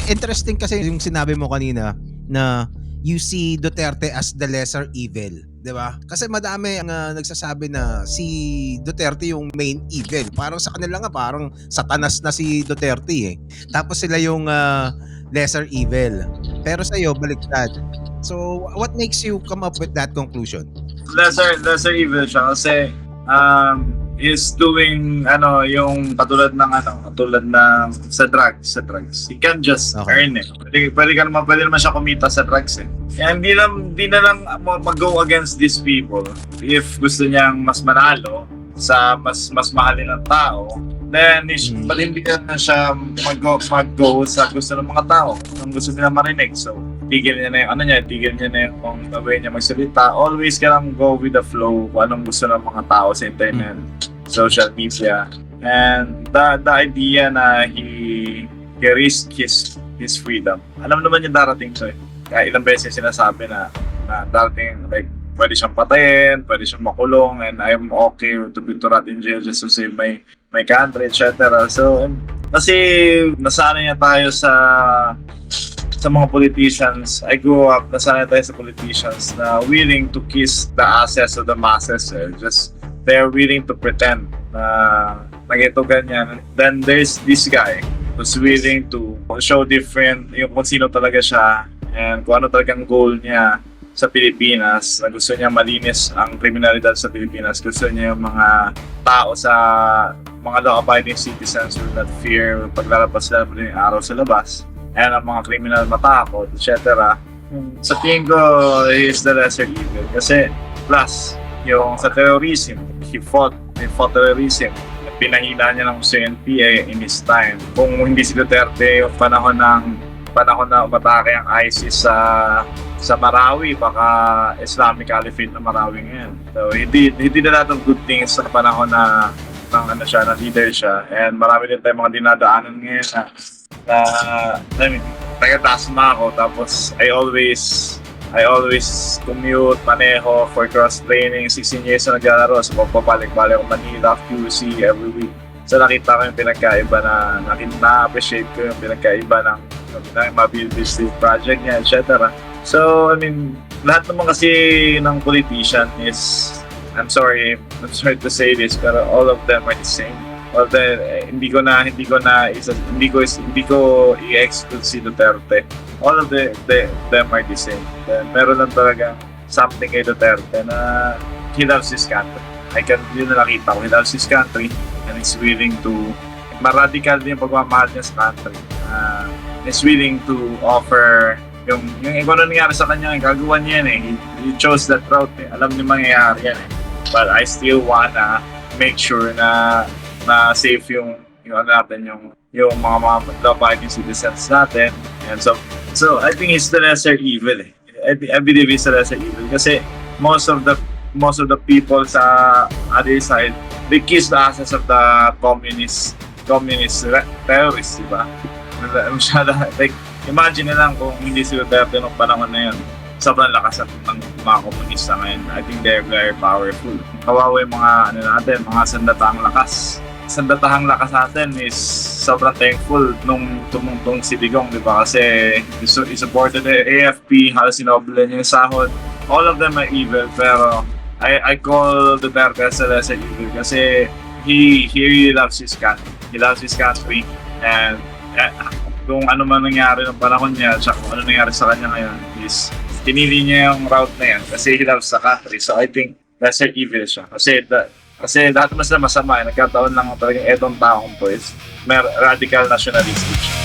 interesting kasi yung sinabi mo kanina na you see Duterte as the lesser evil, 'di ba? Kasi madami ang nagsasabi na si Duterte yung main evil. Parang sa kanila nga parang satanas na si Duterte eh. Tapos sila yung lesser evil. Pero sa iyo baliktad. So what makes you come up with that conclusion? Lesser evil siya kasi is doing yung katulad ng sa drugs. He can just earn it. Pwede naman siya kumita sa drugs eh. Kaya hindi na lang mag-go against these people if gusto niyang mas manalo sa mas mahalin ng tao. Then, but hindi na siya mag-go sa gusto ng mga tao. Ang gusto nila marinig. So, tigil niya na yung way niya magsalita. Always ka lang go with the flow kung anong gusto ng mga tao sa internet, social media. And the idea na he risked his freedom. Alam naman yung darating to eh. Kaya ilang beses sinasabi na darating, like, pwede siyang patayin, pwede siyang makulong, and I'm okay to be rot in jail just to save my country, etc. So, kasi nasanay na tayo sa mga politicians. I grew up, nasanay tayo sa politicians na willing to kiss the asses of the masses. Just, they're willing to pretend na ganito ganyan. Then there's this guy who's willing to show different, yung kung sino talaga siya, and kung ano talagang goal niya sa Pilipinas, na gusto niya malinis ang kriminalidad sa Pilipinas, gusto niya yung mga tao sa mga law-abiding citizens will not fear paglalabas sila ng araw sa labas, and ang mga criminal matakot, etc. Sa tingin ko, he is the lesser evil. Kasi plus, yung sa terrorism, he fought terrorism. Pinahila niya ng CNPA in his time. Kung hindi si Duterte, yung panahon na umatake ang ISIS sa Marawi, baka Islamic Caliphate na Marawi ngayon. So he did a lot of good things sa panahon na leader siya. And marami din tayong mga dinadaanan ngayon na taga-tasma ako. Tapos I always commute, maneho for cross-training. 16 years na naglalaro. So pagpapalik-balik ako Manila, QC every week. So nakita ko yung pinagkaiba na-appreciate ko yung pinagkaiba ng Mability Street Project niya, etc. So, I mean, lahat naman kasi ng politician is, I'm sorry to say this, pero all of them are the same. All the, hindi ko i-exclude si Duterte. All of them are the same. Then, meron lang talaga something kay Duterte na he loves his country. Yun na nakita ko, he loves his country and is willing to, maradical din yung pagmamahal niya sa country. Is willing to offer yung kung ano nangyari sa kanya, gagawa niya yan eh. He chose that route eh. Alam niya mangyayari yan eh. But I still wanna make sure na safe yung mga law-abiding citizens natin. And so I think he's the lesser evil eh. I believe he's the lesser evil kasi most of the people sa other side, they kiss the asses of the communist terrorists, diba? Like, imagine na lang kung hindi si Duterte nung panahon na yun. Sobrang lakas ng mga komunista ngayon. I think they're very powerful. Kawawa yung mga sandatahang lakas. Sandatahang lakas natin is sobrang thankful nung tumungtong si Digong, di ba? Kasi he supported the AFP, halos sinobla niya yung sahod. All of them are evil, pero I call Duterte as a lesser evil kasi he really loves his country. He loves his country, and kung ano man nangyari ng panahon niya at kung ano nangyari sa kanya ngayon is pinili niya yung route na yan kasi he loves the country. So I think lesser evil siya. Kasi lahat mas na masama nagkataon lang talagang etong taong to is radical nationalistic siya.